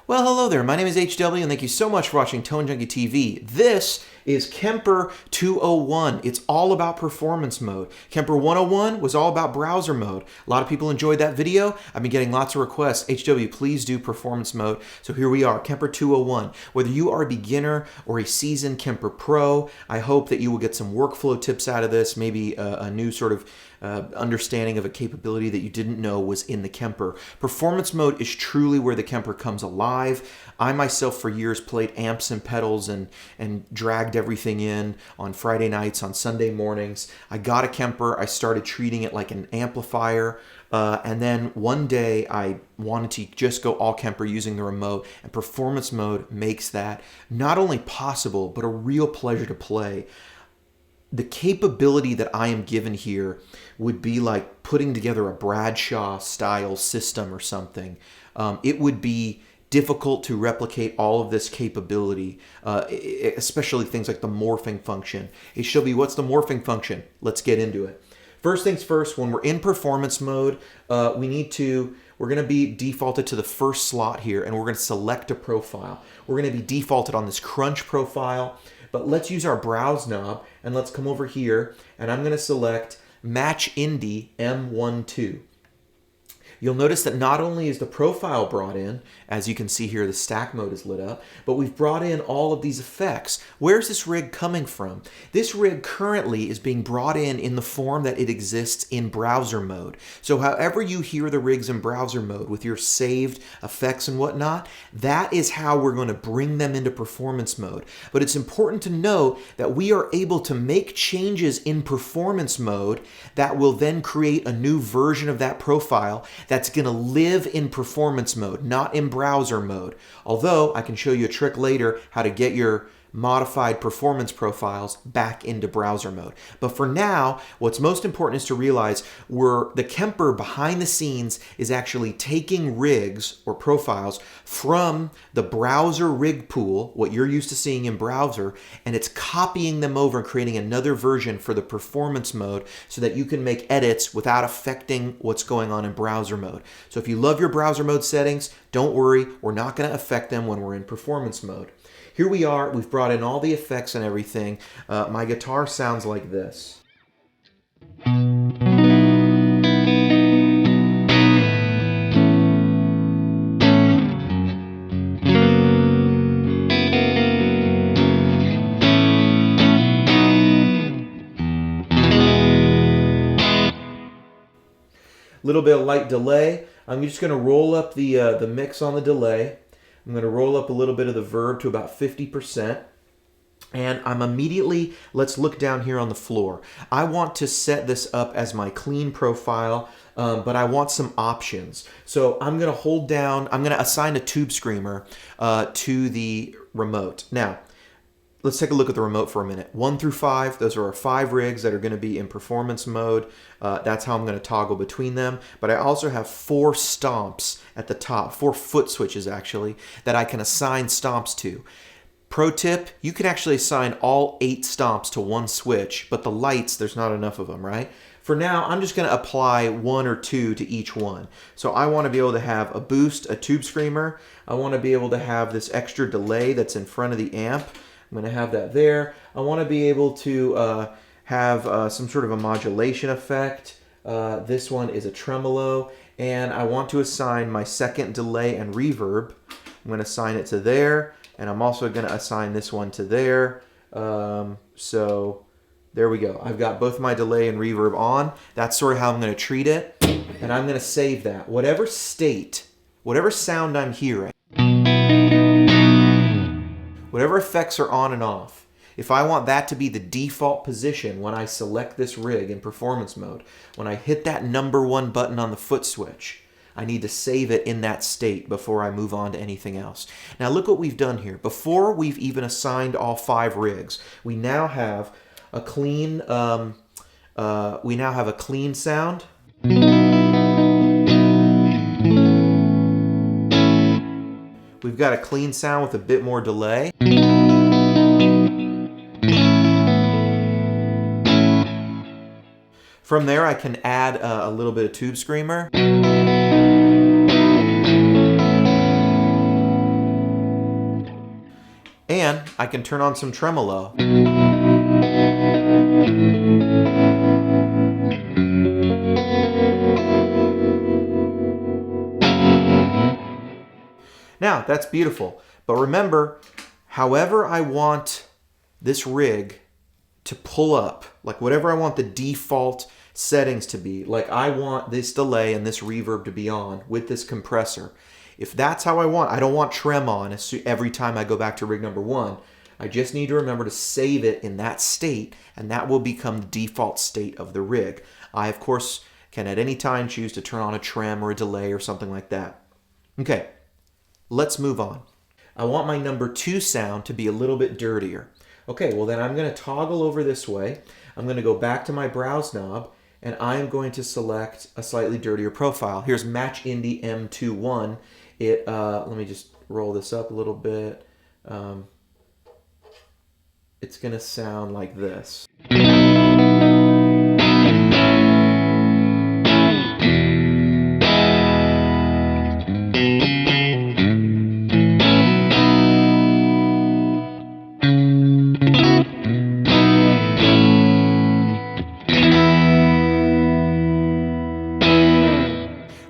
Well, hello there. My name is HW, and thank you so much for watching Tone Junkie TV. This is Kemper 201. It's all about performance mode. Kemper 101 was all about browser mode. A lot of people enjoyed that video. I've been getting lots of requests. HW, please do performance mode. So here we are, Kemper 201. Whether you are a beginner or a seasoned Kemper Pro, I hope that you will get some workflow tips out of this, maybe a new sort of understanding of a capability that you didn't know was in the Kemper. Performance mode is truly where the Kemper comes alive. I myself for years played amps and pedals and dragged everything in on Friday nights, on Sunday mornings. I got a Kemper. I started treating it like an amplifier. And then one day I wanted to just go all Kemper using the remote, and performance mode makes that not only possible, but a real pleasure to play. The capability that I am given here would be like putting together a Bradshaw style system or something. It would be difficult to replicate all of this capability, especially things like the morphing function. Hey Shelby, what's the morphing function? Let's get into it. First things first, when we're in performance mode, we're going to be defaulted to the first slot here, and we're going to select a profile. We're going to be defaulted on this crunch profile. But let's use our browse knob, and let's come over here, and I'm going to select Match Indie M12. You'll notice that not only is the profile brought in, as you can see here, the stack mode is lit up, but we've brought in all of these effects. Where's this rig coming from? This rig currently is being brought in the form that it exists in browser mode. So however you hear the rigs in browser mode with your saved effects and whatnot, that is how we're going to bring them into performance mode. But it's important to note that we are able to make changes in performance mode that will then create a new version of that profile that's going to live in performance mode, not in browser mode. Although I can show you a trick later how to get your modified performance profiles back into browser mode. But for now, what's most important is to realize the Kemper behind the scenes is actually taking rigs or profiles from the browser rig pool, what you're used to seeing in browser, and it's copying them over and creating another version for the performance mode so that you can make edits without affecting what's going on in browser mode. So if you love your browser mode settings, don't worry, we're not going to affect them when we're in performance mode. Here we are, we've brought in all the effects and everything. My guitar sounds like this. Little bit of light delay. I'm just going to roll up the mix on the delay. I'm going to roll up a little bit of the verb to about 50%. And I'm immediately, let's look down here on the floor. I want to set this up as my clean profile, but I want some options. So I'm going to hold down, I'm going to assign a tube screamer to the remote. Now, let's take a look at the remote for a minute. 1 through 5, those are our 5 rigs that are going to be in performance mode. That's how I'm going to toggle between them. But I also have 4 stomps at the top, 4 foot switches actually, that I can assign stomps to. Pro tip, you can actually assign all 8 stomps to one switch, but the lights, there's not enough of them, right? For now, I'm just going to apply 1 or 2 to each one. So I want to be able to have a boost, a tube screamer. I want to be able to have this extra delay that's in front of the amp. I'm going to have that there. I want to be able to have some sort of a modulation effect. This one is a tremolo. And I want to assign my second delay and reverb. I'm going to assign it to there. And I'm also going to assign this one to there. So there we go. I've got both my delay and reverb on. That's sort of how I'm going to treat it. And I'm going to save that. Whatever state, whatever sound I'm hearing, whatever effects are on and off, if I want that to be the default position when I select this rig in performance mode, when I hit that number 1 button on the foot switch, I need to save it in that state before I move on to anything else. Now look what we've done here. Before we've even assigned all 5 rigs, we now have a clean sound. We've got a clean sound with a bit more delay. From there, I can add a little bit of tube screamer. And I can turn on some tremolo. Now, that's beautiful. But remember, however I want this rig to pull up, like whatever I want the default settings to be, like I want this delay and this reverb to be on with this compressor. If that's how I want, I don't want trem on every time I go back to rig number 1. I just need to remember to save it in that state, and that will become the default state of the rig. I, of course, can at any time choose to turn on a trem or a delay or something like that. Okay, let's move on. I want my number 2 sound to be a little bit dirtier. Okay, well then I'm going to toggle over this way. I'm going to go back to my browse knob, and I am going to select a slightly dirtier profile. Here's Match Indie M21. Let me just roll this up a little bit. It's going to sound like this.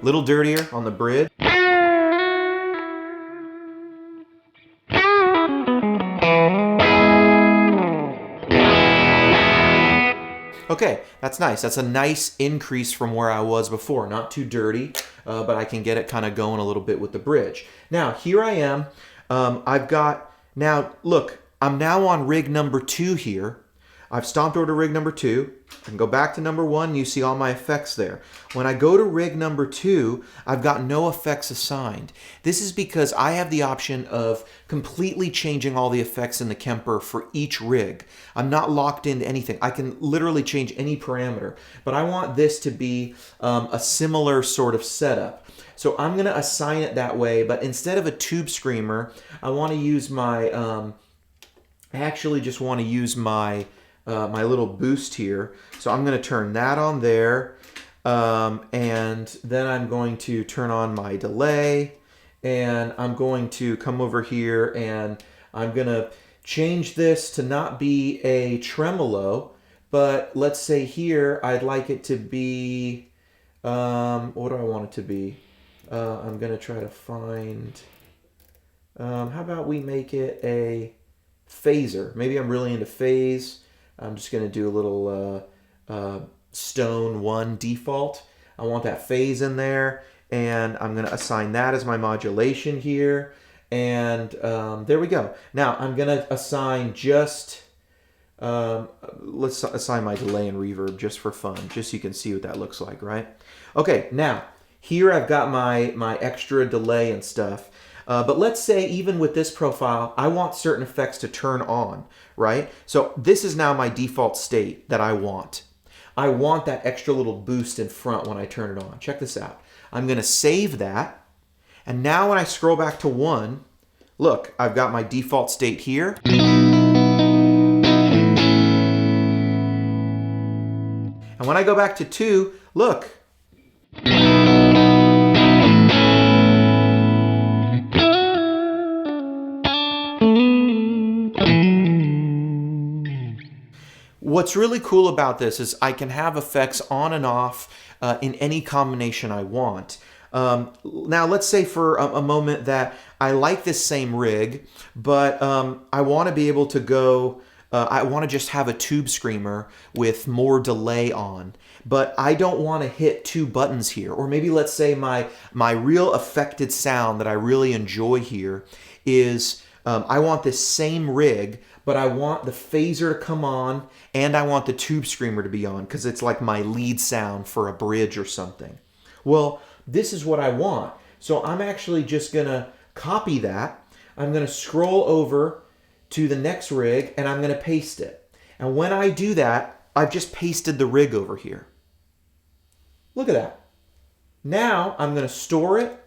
Little dirtier on the bridge. Okay, that's nice. That's a nice increase from where I was before. Not too dirty, but I can get it kind of going a little bit with the bridge. Now, here I am. Now, look, I'm now on rig number 2 here. I've stomped over to rig number 2. I can go back to number 1, and you see all my effects there. When I go to rig number 2, I've got no effects assigned. This is because I have the option of completely changing all the effects in the Kemper for each rig. I'm not locked into anything. I can literally change any parameter, but I want this to be a similar sort of setup. So I'm going to assign it that way, but instead of a tube screamer, I want to use my, I actually just want to use my little boost here. So I'm going to turn that on there, and then I'm going to turn on my delay, and I'm going to come over here and I'm going to change this to not be a tremolo, but let's say here I'd like it to be, what do I want it to be? I'm going to try to find, how about we make it a phaser? Maybe I'm really into phase. I'm just going to do a little Stone 1 default. I want that phase in there, and I'm going to assign that as my modulation here. And there we go. Now I'm going to assign just, let's assign my delay and reverb just for fun, just so you can see what that looks like, right? Okay, now here I've got my extra delay and stuff. But let's say even with this profile, I want certain effects to turn on, right? So this is now my default state that I want. I want that extra little boost in front when I turn it on. Check this out. I'm going to save that. And now when I scroll back to 1, look, I've got my default state here. And when I go back to 2, look. What's really cool about this is I can have effects on and off in any combination I want. Now let's say for a moment that I like this same rig, but I want to be able to go, I want to just have a tube screamer with more delay on, but I don't want to hit 2 buttons here. Or maybe let's say my real affected sound that I really enjoy here is I want this same rig, but I want the phaser to come on and I want the tube screamer to be on because it's like my lead sound for a bridge or something. Well, this is what I want. So I'm actually just going to copy that. I'm going to scroll over to the next rig and I'm going to paste it. And when I do that, I've just pasted the rig over here. Look at that. Now I'm going to store it.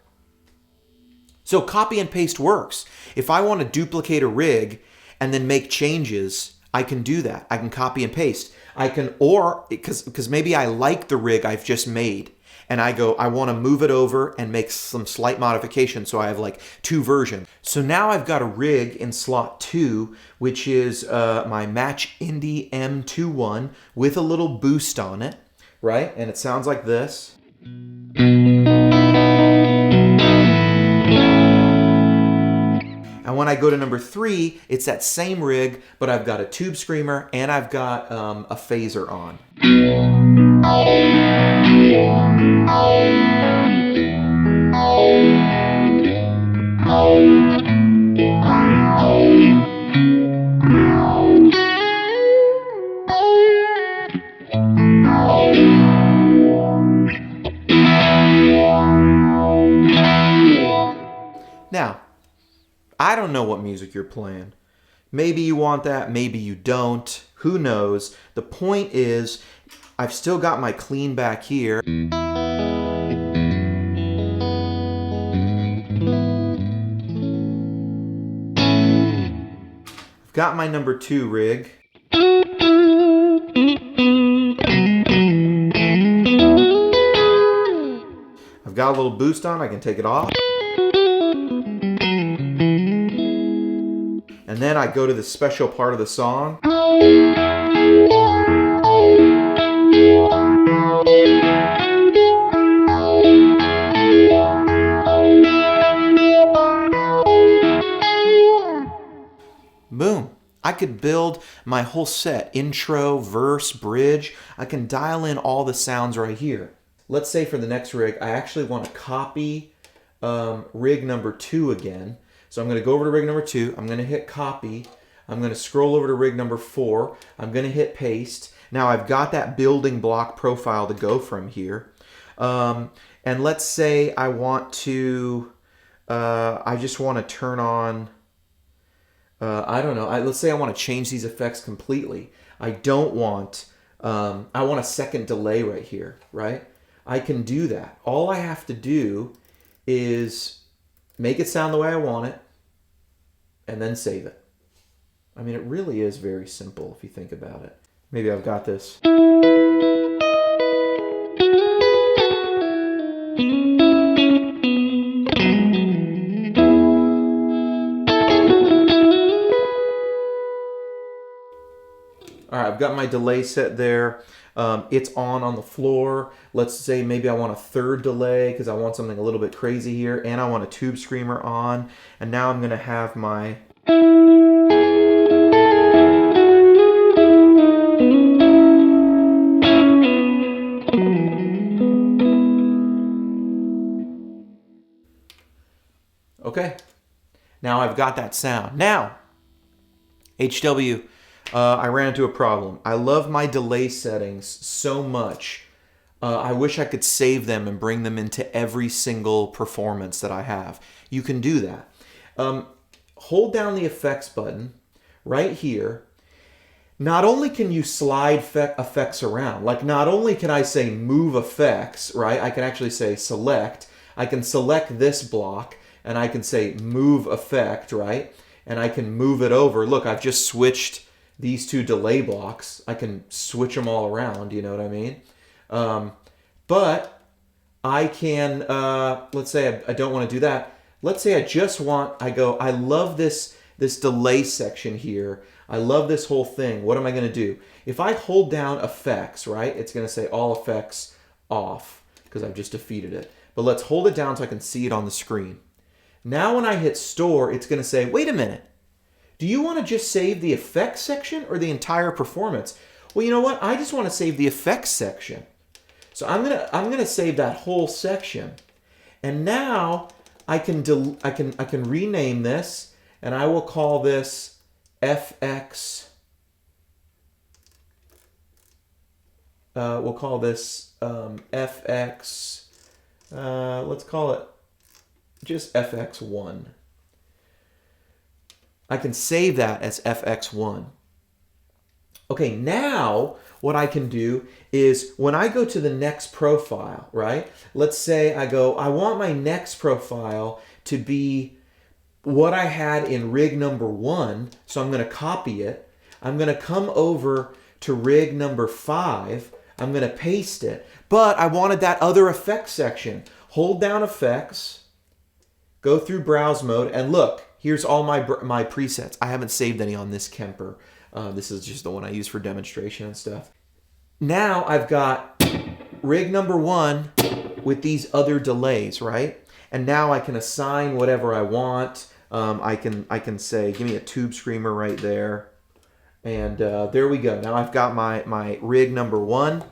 So copy and paste works. If I want to duplicate a rig and then make changes, I can do that. I can copy and paste. I can, or because maybe I like the rig I've just made and I go, I want to move it over and make some slight modifications, so I have like 2 versions. So now I've got a rig in slot 2, which is my Match Indie M21 with a little boost on it, right? And it sounds like this. And when I go to number 3, it's that same rig, but I've got a tube screamer and I've got a phaser on. Now, I don't know what music you're playing. Maybe you want that, maybe you don't. Who knows? The point is, I've still got my clean back here. I've got my number 2 rig. I've got a little boost on, I can take it off. And then I go to the special part of the song. Boom. I could build my whole set, intro, verse, bridge. I can dial in all the sounds right here. Let's say for the next rig, I actually want to copy rig number 2 again. So I'm going to go over to rig number 2. I'm going to hit copy. I'm going to scroll over to rig number 4. I'm going to hit paste. Now I've got that building block profile to go from here. And let's say I want to, I just want to turn on, I don't know. Let's say I want to change these effects completely. I don't want, I want a second delay right here, right? I can do that. All I have to do is make it sound the way I want it, and then save it. I mean, it really is very simple if you think about it. Maybe I've got this. All right, I've got my delay set there. It's on the floor. Let's say maybe I want a 3rd delay because I want something a little bit crazy here, and I want a tube screamer on. And now I'm going to have my... Okay, now I've got that sound. Now, HW, I ran into a problem. I love my delay settings so much. I wish I could save them and bring them into every single performance that I have. You can do that. Hold down the effects button right here. Not only can you slide effects around, like not only can I say move effects, right? I can actually say select. I can select this block and I can say move effect, right? And I can move it over. Look, I've just switched these 2 delay blocks. I can switch them all around, you know what I mean? But I can, let's say I don't want to do that. Let's say I just want, I love this delay section here. I love this whole thing. What am I going to do? If I hold down effects, right, it's going to say all effects off because I've just defeated it. But let's hold it down so I can see it on the screen. Now when I hit store, it's going to say, wait a minute. Do you want to just save the effects section or the entire performance? Well, you know what? I just want to save the effects section. So I'm gonna save that whole section. And now I can rename this, and I will call this FX. We'll call this FX. Let's call it just FX1. I can save that as FX1. Okay, now what I can do is when I go to the next profile, right? Let's say I want my next profile to be what I had in rig number 1. So I'm going to copy it. I'm going to come over to rig number 5. I'm going to paste it. But I wanted that other effects section. Hold down effects, go through browse mode, and look, here's all my presets. I haven't saved any on this Kemper. This is just the one I use for demonstration and stuff. Now I've got rig number 1 with these other delays, right? And now I can assign whatever I want. I can say, give me a tube screamer right there. And there we go. Now I've got my rig number 1.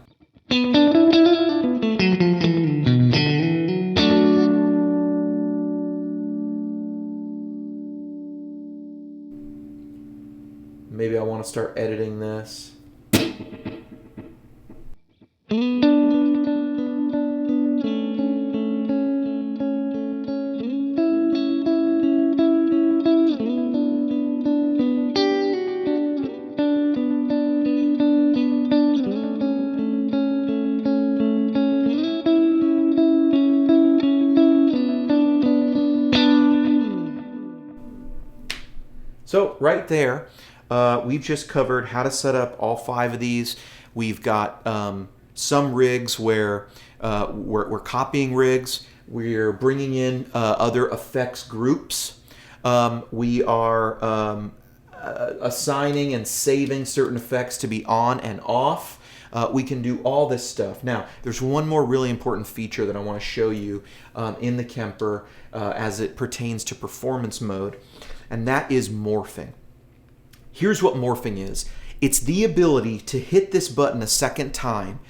Maybe I want to start editing this. So right there, we've just covered how to set up all 5 of these. We've got some rigs where we're copying rigs. We're bringing in other effects groups. We are assigning and saving certain effects to be on and off. We can do all this stuff. Now, there's one more really important feature that I want to show you in the Kemper as it pertains to performance mode, and that is morphing. Here's what morphing is. It's the ability to hit this button a second time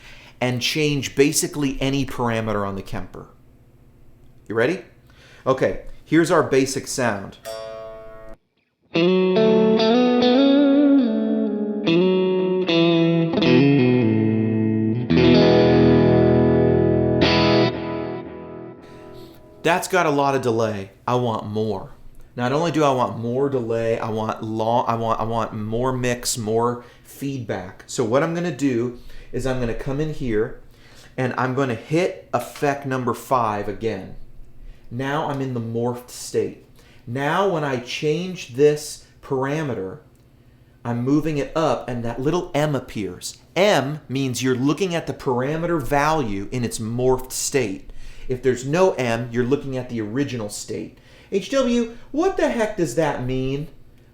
and change basically any parameter on the Kemper. You ready? Okay, here's our basic sound. That's got a lot of delay. I want more. Not only do I want more delay, I want more mix, more feedback. So what I'm going to do is I'm going to come in here and I'm going to hit effect number 5 again. Now I'm in the morphed state. Now when I change this parameter, I'm moving it up and that little M appears. M means you're looking at the parameter value in its morphed state. If there's no M, you're looking at the original state. HW, what the heck does that mean?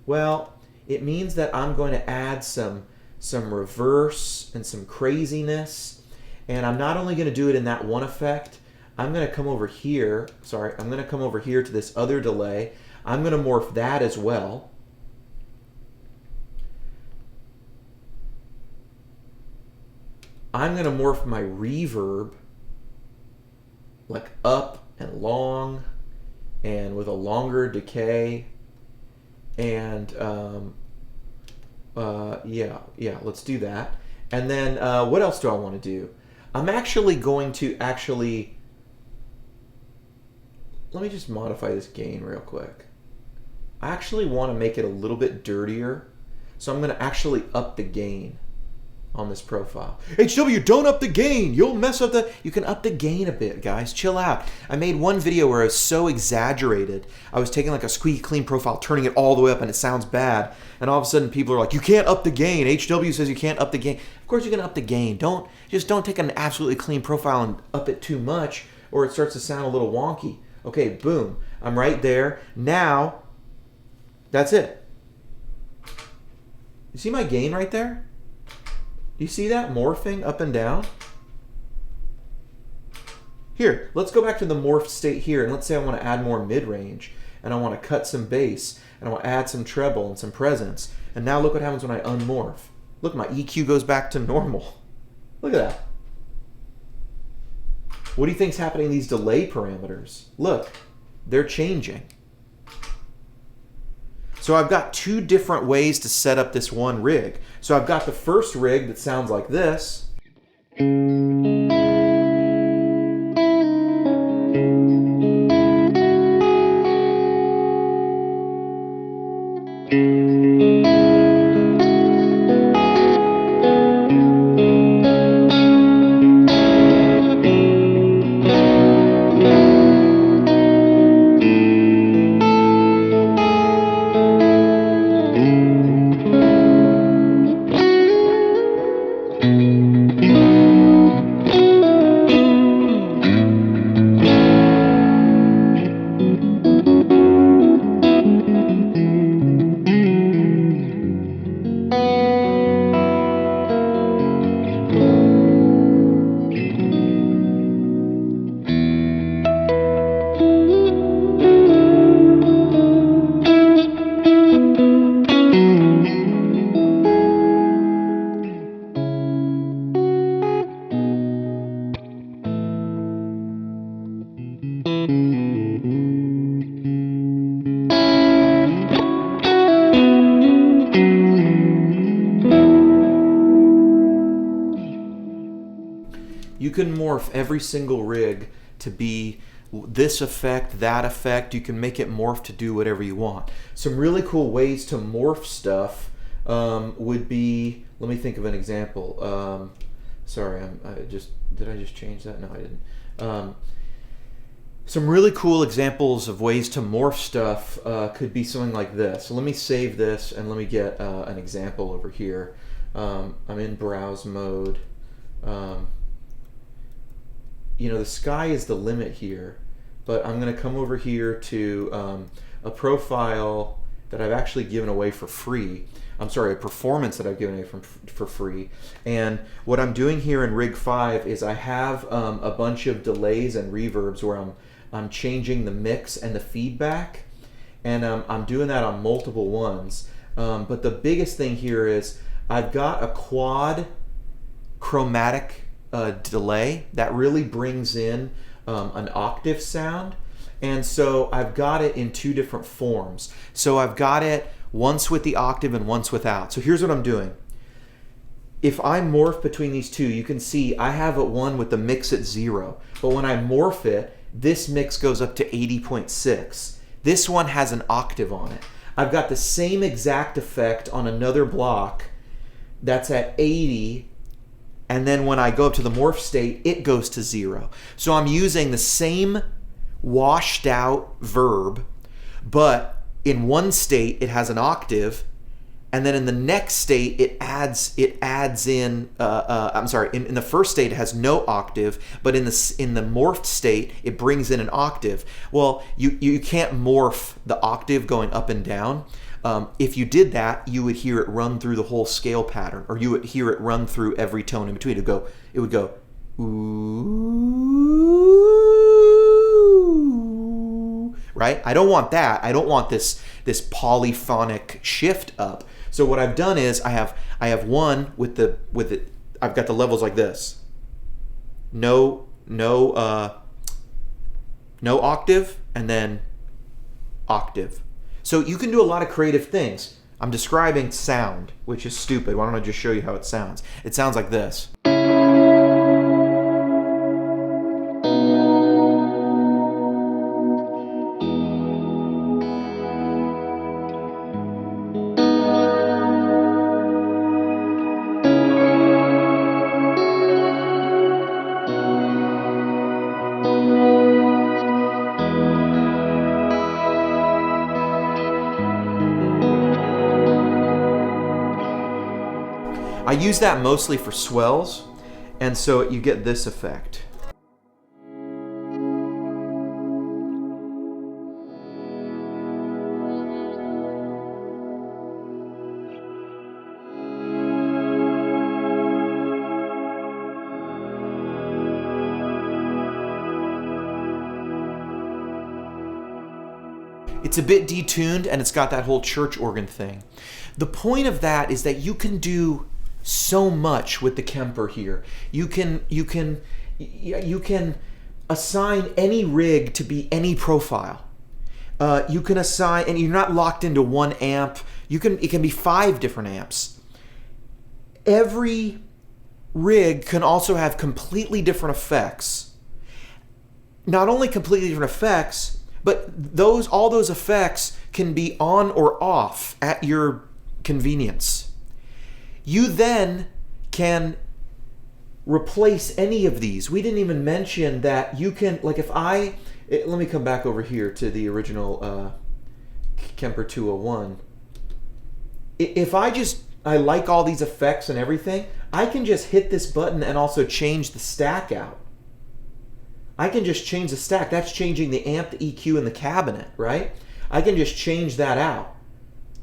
Well, it means that I'm going to add some reverse and some craziness. And I'm not only going to do it in that one effect, I'm going to come over here. Sorry, I'm going to come over here to this other delay. I'm going to morph that as well. I'm going to morph my reverb like up and long and with a longer decay. And yeah, let's do that. And then what else do I want to do? I'm actually going to let me just modify this gain real quick. I actually want to make it a little bit dirtier. So I'm going to actually up the gain on this profile. HW, don't up the gain. You'll mess up the... You can up the gain a bit, guys. Chill out. I made one video where I was so exaggerated. I was taking like a squeaky clean profile, turning it all the way up, and it sounds bad. And all of a sudden, people are like, you can't up the gain. HW says you can't up the gain. Of course you can up the gain. Don't take an absolutely clean profile and up it too much, or it starts to sound a little wonky. Okay, boom. I'm right there. Now, that's it. You see my gain right there? Do you see that morphing up and down? Here, let's go back to the morphed state here, and let's say I want to add more mid-range, and I want to cut some bass, and I want to add some treble and some presence. And now look what happens when I unmorph. Look, my EQ goes back to normal. Look at that. What do you think's happening to these delay parameters? Look, they're changing. So I've got 2 different ways to set up this one rig. So I've got the first rig that sounds like this. can morph every single rig to be this effect, that effect. You can make it morph to do whatever you want. Some really cool ways to morph stuff would be, let me think of an example. Sorry, did I just change that? No, I didn't. Some really cool examples of ways to morph stuff could be something like this. So let me save this and let me get an example over here. I'm in browse mode. You know, the sky is the limit here, but I'm going to come over here to a profile that I've actually given away for free. I'm sorry, a performance that I've given away for free. And what I'm doing here in Rig 5 is I have a bunch of delays and reverbs where I'm changing the mix and the feedback, and I'm doing that on multiple ones. But the biggest thing here is I've got a quad chromatic delay that really brings in an octave sound, and so I've got it in two different forms. So I've got it once with the octave and once without. So here's what I'm doing. If I morph between these two, you can see I have it one with the mix at 0, but when I morph it, this mix goes up to 80.6. This one has an octave on it. I've got the same exact effect on another block that's at 80, and then when I go up to the morph state, it goes to 0. So I'm using the same washed out verb, but in one state it has an octave, and then in the next state it adds in in the first state it has no octave, but in the morphed state it brings in an octave. Well, you can't morph the octave going up and down. If you did that, you would hear it run through the whole scale pattern, or you would hear it run through every tone in between. It would go ooh, right? I don't want that. I don't want this polyphonic shift up. So what I've done is I have one with it. I've got the levels like this. No octave, and then octave. So you can do a lot of creative things. I'm describing sound, which is stupid. Why don't I just show you how it sounds? It sounds like this. I use that mostly for swells, and so you get this effect. It's a bit detuned, and it's got that whole church organ thing. The point of that is that you can do so much with the Kemper here. You can assign any rig to be any profile. You can assign, and you're not locked into one amp. It can be 5 different amps. Every rig can also have completely different effects. Not only completely different effects, but all those effects can be on or off at your convenience. You then can replace any of these. We didn't even mention that you can, like let me come back over here to the original Kemper 201. If I like all these effects and everything, I can just hit this button and also change the stack out. I can just change the stack. That's changing the amp, the EQ, and the cabinet, right? I can just change that out.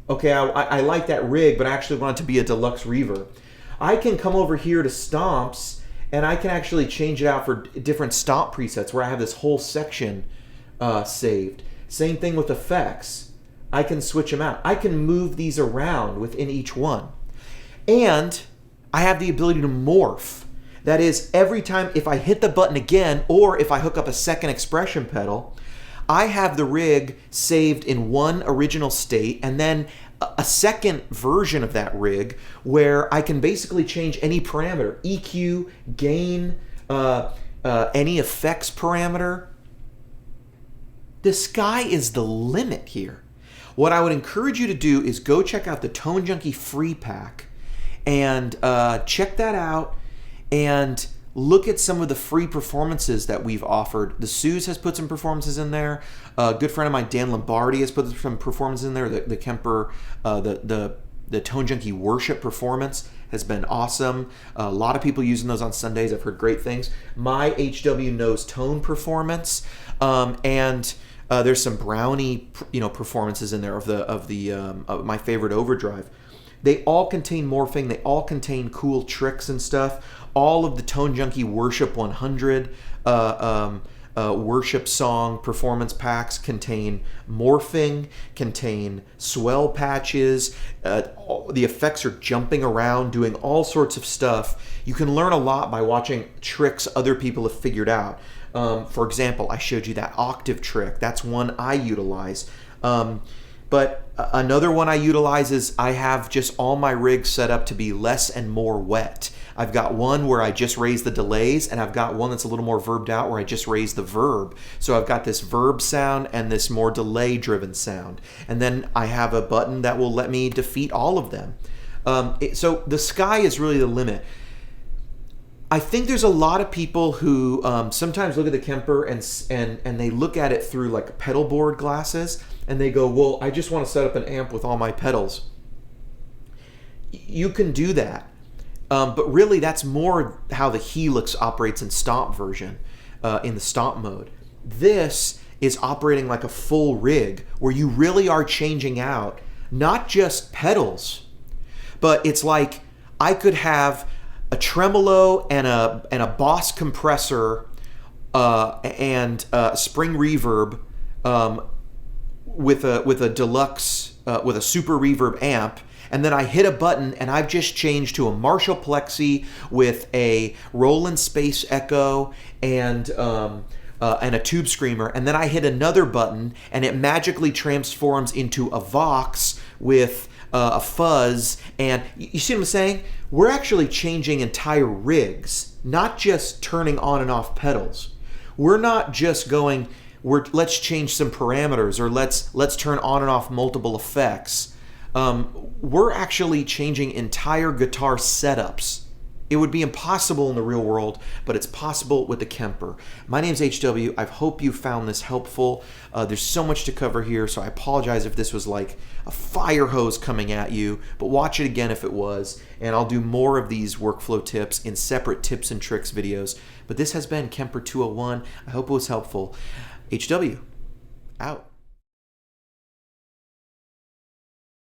Okay, I like that rig, but I actually want it to be a deluxe reverb. I can come over here to stomps, and I can actually change it out for different stomp presets where I have this whole section saved. Same thing with effects. I can switch them out. I can move these around within each one. And I have the ability to morph. That is, every time if I hit the button again, or if I hook up a second expression pedal, I have the rig saved in one original state, and then a second version of that rig where I can basically change any parameter, EQ, gain, any effects parameter. The sky is the limit here. What I would encourage you to do is go check out the Tone Junkie free pack and check that out and look at some of the free performances that we've offered. The Suze has put some performances in there. A good friend of mine, Dan Lombardi, has put some performances in there. The Kemper, the Tone Junkie worship performance has been awesome. A lot of people using those on Sundays. I've heard great things. My HW Knows Tone performance, and there's some Brownie, performances in there of my favorite overdrive. They all contain morphing. They all contain cool tricks and stuff. All of the Tone Junkie Worship 100 worship song performance packs contain morphing, contain swell patches. The effects are jumping around, doing all sorts of stuff. You can learn a lot by watching tricks other people have figured out. For example, I showed you that octave trick. That's one I utilize. But another one I utilize is I have just all my rigs set up to be less and more wet. I've got one where I just raise the delays, and I've got one that's a little more verbed out where I just raise the verb. So I've got this verb sound and this more delay-driven sound. And then I have a button that will let me defeat all of them. So the sky is really the limit. I think there's a lot of people who sometimes look at the Kemper and they look at it through like pedal board glasses, and they go, well, I just want to set up an amp with all my pedals. You can do that. But really, that's more how the Helix operates in Stomp version, in the Stomp mode. This is operating like a full rig where you really are changing out not just pedals, but it's like I could have a tremolo and a Boss compressor and spring reverb with a deluxe with a super reverb amp. And then I hit a button and I've just changed to a Marshall Plexi with a Roland Space Echo and a Tube Screamer. And then I hit another button and it magically transforms into a Vox with a fuzz. And you see what I'm saying? We're actually changing entire rigs, not just turning on and off pedals. We're not just going, let's change some parameters or let's turn on and off multiple effects. We're actually changing entire guitar setups. It would be impossible in the real world, but it's possible with the Kemper. My name's HW. I hope you found this helpful. There's so much to cover here, so I apologize if this was like a fire hose coming at you, but watch it again if it was, and I'll do more of these workflow tips in separate tips and tricks videos. But this has been Kemper 201. I hope it was helpful. HW, out.